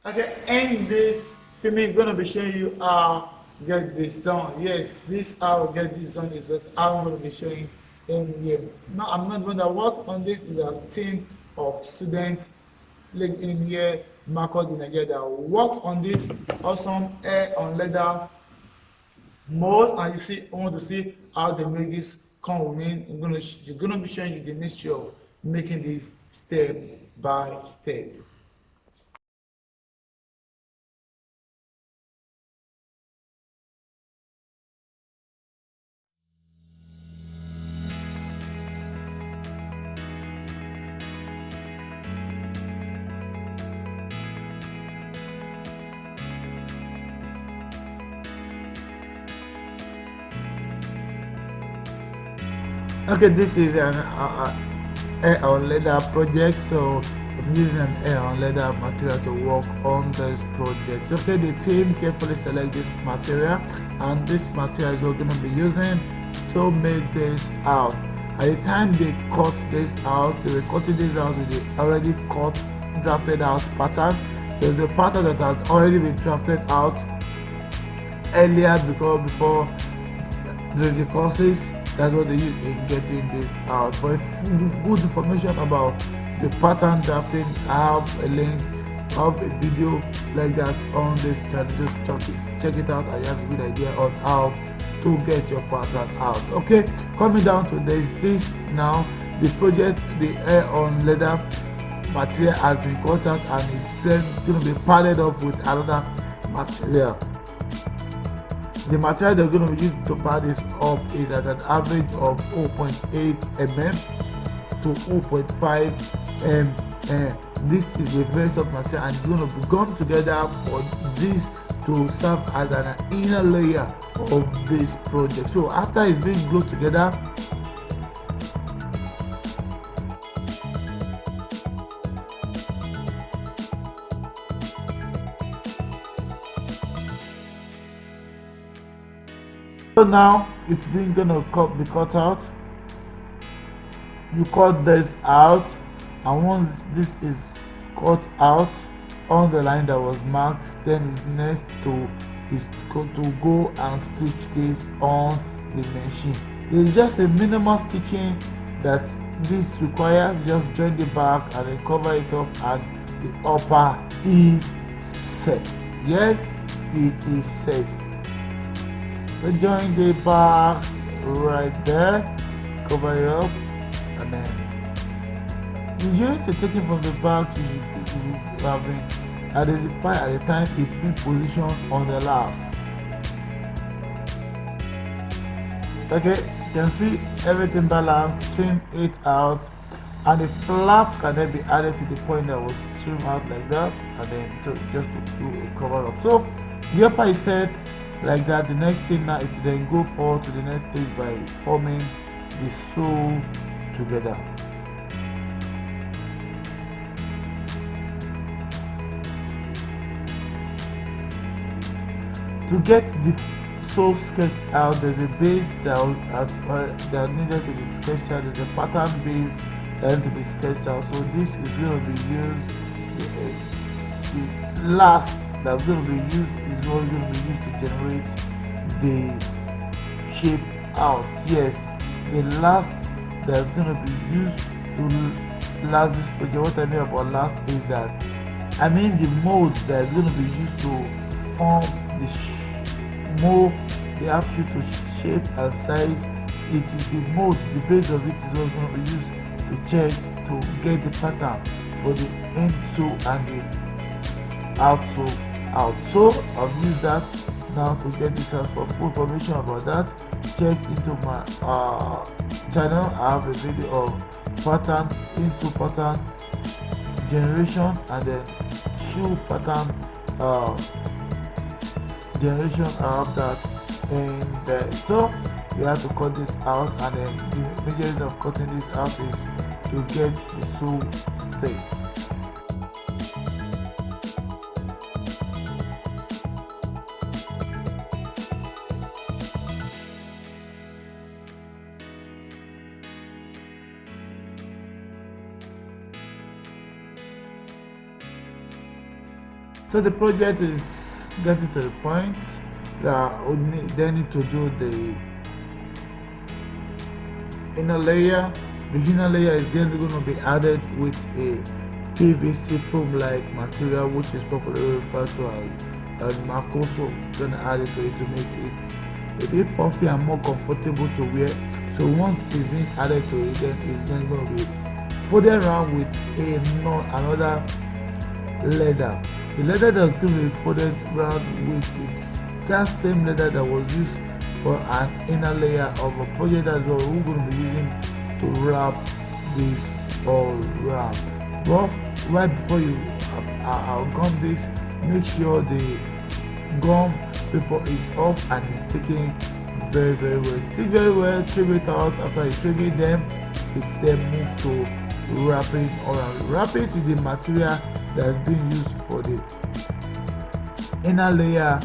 Okay, in this film, I'm gonna be showing you how get this done. Yes, this how get this done is what I'm gonna be showing in here. No, I'm not gonna work on this. Is a team of students like in here, Marcos in Nigeria that works on this awesome hair on leather mold, and you see, I want to see how they make this come with me. You're gonna be showing you the mystery of making this step by step. Okay, this is an air on leather project, so I'm using an air on leather material to work on this project. Okay, the team carefully select this material, and this material is what we're going to be using to make this out. At the time they cut this out, they were cutting this out with the already cut, drafted out pattern. There's a pattern that has already been drafted out earlier because before during the courses. That's what they use in getting this out. For good information about the pattern drafting, I have a link, I have a video like that on this channel. Just check it out, and you have a good idea on how to get your pattern out. Okay, coming down to this now, the project, the air on leather material has been cut out and it's then going to be padded up with another material. The material they're going to use to pad this up is at an average of 0.8 mm to 0.5 mm. This is a very soft material and it's going to be gone together for this to serve as an inner layer of this project. So after it's being glued together, so now it's been gonna be cut out. You cut this out, and once this is cut out on the line that was marked, then it's next to go and stitch this on the machine. It's just a minimal stitching that this requires. Just join the back and then cover it up, and the upper is set. Yes, it is set. So join the back right there, cover it up, and then the units you're taking from the back you should have been identified at the time it's been positioned on the last. Okay, you can see everything balanced, trim it out, and the flap can then be added to the point that was trimmed out like that, and then just to do a cover up. So the upper is set like that. The next thing now is to then go forward to the next stage by forming the sew together. To get the sew sketched out, there's a base that needed to be sketched out. There's a pattern base that needs to be sketched out. So this is going to be used. The last that's going to be used is what is going to be used to generate the shape out. Yes, the last that's going to be used to last this project. What I mean about last is that I mean the mold that is going to be used to form the mold they have you to shape and size. It is the mold, the base of it is what is going to be used to check to get the pattern for the end sew and the out sew out. So I've used that now to get this out. For full information about that, check into my channel. I have a video of pattern, in-sew pattern generation, and then shoe pattern generation. I have that in there. So you have to cut this out, and then the majority of cutting this out is to get the sew set. So the project is getting to the point that they need to do the inner layer. The inner layer is then going to be added with a PVC foam like material, which is popularly referred to as Marco. So going to add it to it to make it a bit puffy and more comfortable to wear. So once it's been added to it, then it's then going to be folded around with another leather. The leather that's going to be folded around with is that same leather that was used for an inner layer of a project as well. We're going to be using to wrap this all around. Well, right before you gum this, make sure the gum paper is off and is sticking very well. Stick very well, trim it out. After you trim it, then it's then move to wrapping around. Wrap it with the material that's being used for the inner layer,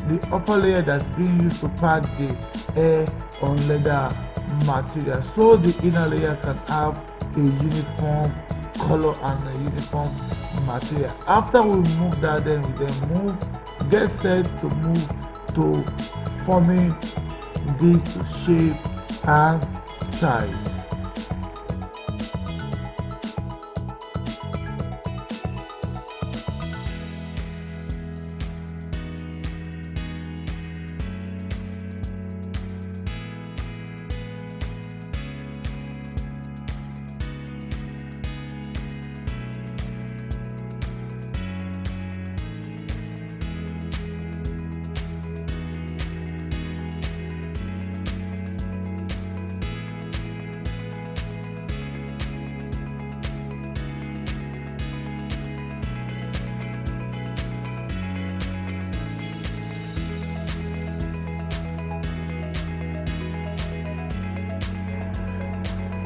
the upper layer that's being used to pack the air on leather material, so the inner layer can have a uniform color and a uniform material. After we move that, then we then get set to move to forming this to shape and size.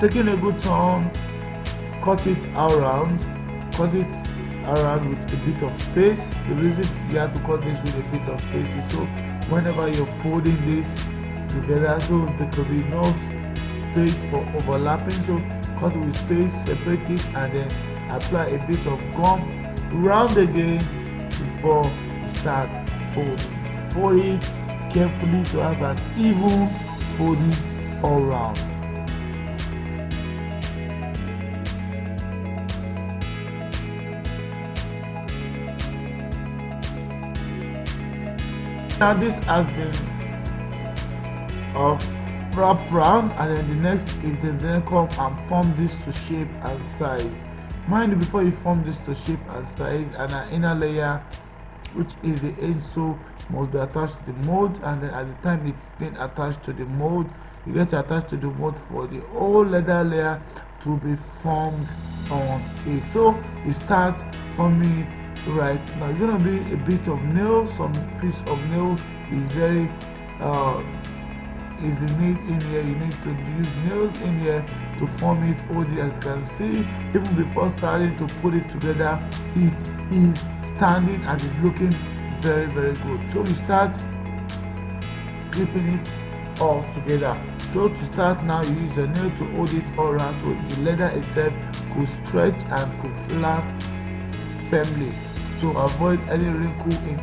Taking a good turn, cut it around with a bit of space. The reason you have to cut this with a bit of space is so whenever you're folding this together, so there could be no space for overlapping. So cut with space, separate it, and then apply a bit of gum round again before you start folding. Fold it carefully to have an even folding all round. Now this has been wrapped round, and then the next is then come and form this to shape and size. Mind you, before you form this to shape and size, and an inner layer, which is the insole, must be attached to the mold, and then at the time it's been attached to the mold, you get to attach to the mold for the whole leather layer to be formed on it. So you start forming it. Right now, you're gonna be a bit of nail. Some piece of nail is very easy need in here. You need to use nails in here to form it. As you can see, even before starting to put it together, it is standing and is looking very good. So you start clipping it all together. So to start now, you use a nail to hold it all around so the leather itself could stretch and could last firmly, to avoid any wrinkle in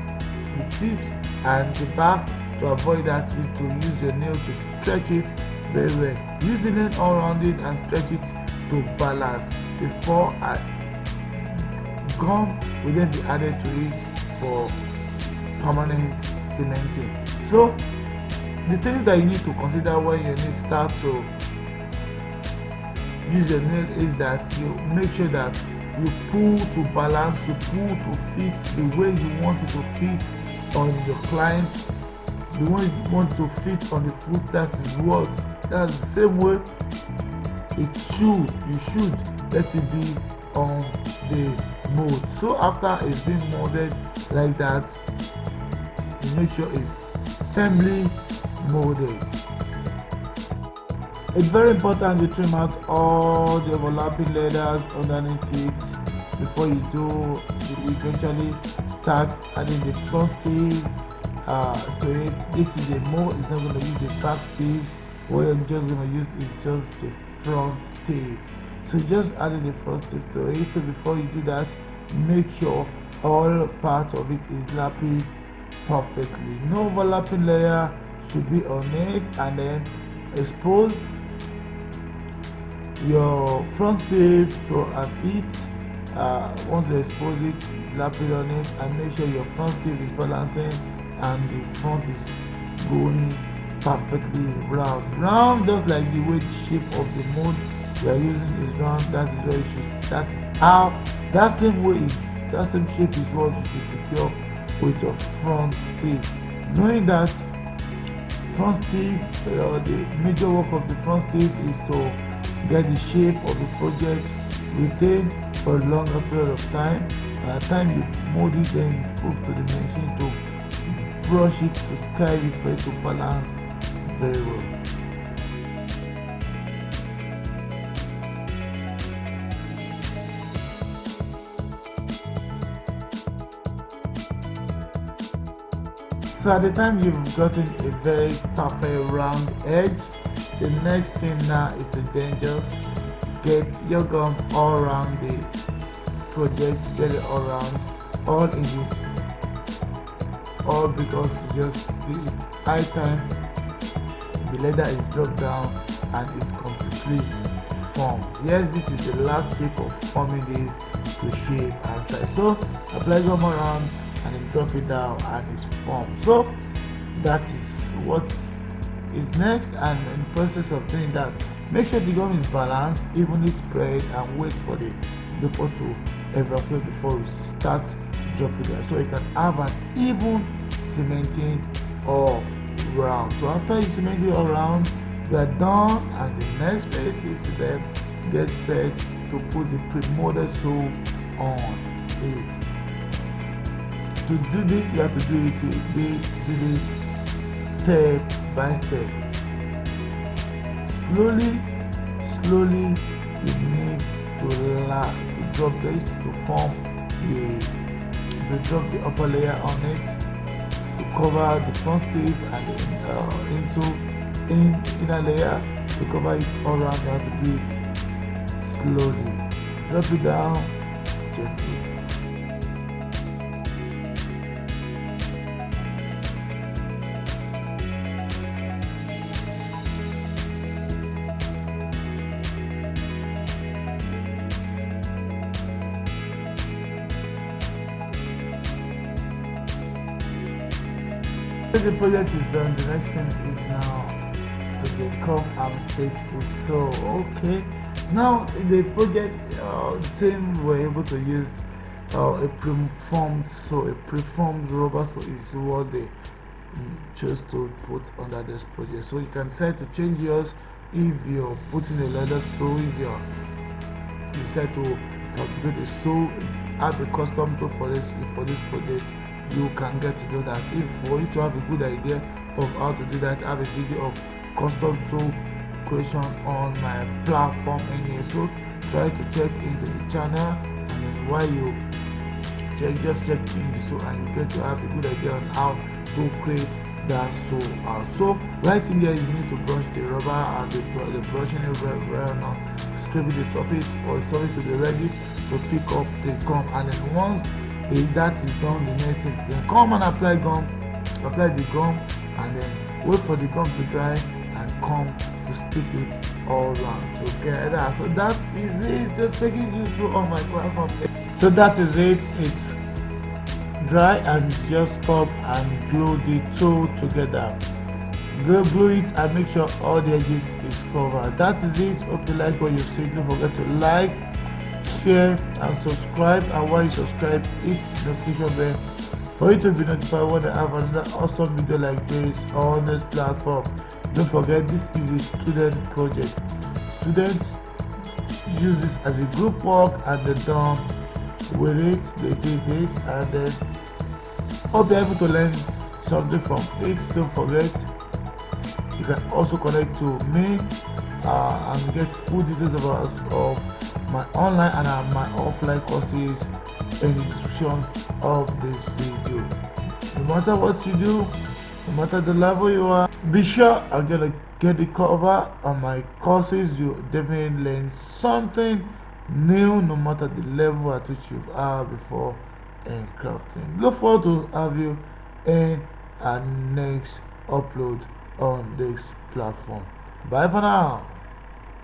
the tips and the back. To avoid that, you need to use your nail to stretch it very well. Use the nail all around it and stretch it to balance before gum will then be added to it for permanent cementing. So the things that you need to consider when you start to use your nail is that you make sure that you pull to balance, you pull to fit the way you want it to fit on your client, the way you want to fit on the foot. That's the same way you should let it be on the mold. So after it's been molded like that, you make sure it's firmly molded. It's very important you trim out all the overlapping leathers underneath it before you eventually start adding the front sleeve to it. This is a mold, it's not going to use the back sleeve. What you're just going to use is just the front sleeve. So just adding the front sleeve to it. So before you do that, make sure all part of it is lapping perfectly. No overlapping layer should be on it, and then expose your front sleeve to an heat. Once you expose it, lap it on it and make sure your front sleeve is balancing and the front is going perfectly round, just like the way the shape of the mold we are using is round. That is where you should, that is how, that same way is, that same shape is what you should secure with your front sleeve, knowing that front sleeve, the major work of the front sleeve is to get the shape of the project retained for a longer period of time. By the time you mold it, then you move to the machine to brush it, to skype it for it to balance very well. So at the time you've gotten a very perfect round edge, the next thing now is to then just get your gum all around the project, get it all around, all in the, all because it's high time the leather is dropped down and it's completely formed. Yes, this is the last shape of forming this to shape and size. So apply gum around and then drop it down and it's formed. So that is what is next, and in the process of doing that, make sure the gum is balanced, evenly spread, and wait for the vapor to evaporate before we start dropping it, so you can have an even cementing all round. So after you cement it all round, we are done, and the next phase is to then get set to put the pre-molded sole on it. To do this, you have to do this step by step. Slowly, you need to drop this to form drop the upper layer on it to cover the front sleeve and the inner layer to cover it all around. You have to do it slowly. Drop it down gently. The project is done, the next thing is now to come and fix the sole. Okay, now in the project team were able to use a preformed sole. A preformed rubber sole is what they chose to put under this project. So you can decide to change yours if you're putting a leather sole, if you decide to fabricate a sole, have a custom sole for this project. You can get to do that. If for you to have a good idea of how to do that, I have a video of custom sole creation on my platform anyway. So try to check into the channel, and then while you just check in the sole, and you get to have a good idea on how to create that sole. So right in there, you need to brush the rubber, and the brushing is very now scraping the surface for the surface to be ready to pick up the gum. And then once that is done, the next thing is then come and apply the gum, and then wait for the gum to dry and come to stick it all around together. So that is it, just taking you through all my platform. So that is it, it's dry, and just come and glue the two together. Glue it and make sure all the edges is covered. That is it. Hope you like what you see. Don't forget to like, share and subscribe, and while you subscribe, hit the notification bell for you to be notified when I have another awesome video like this on this platform. Don't forget, this is a student project. Students use this as a group work, and they're done with it. They did this, and then hope they're able to learn something from it. Don't forget, you can also connect to me and get full details of my online and my offline courses in the description of this video. No matter what you do, no matter the level you are, be sure I'm gonna get the cover on my courses. You definitely learn something new, no matter the level at which you are before and crafting. Look forward to have you in our next upload on this platform. Bye for now.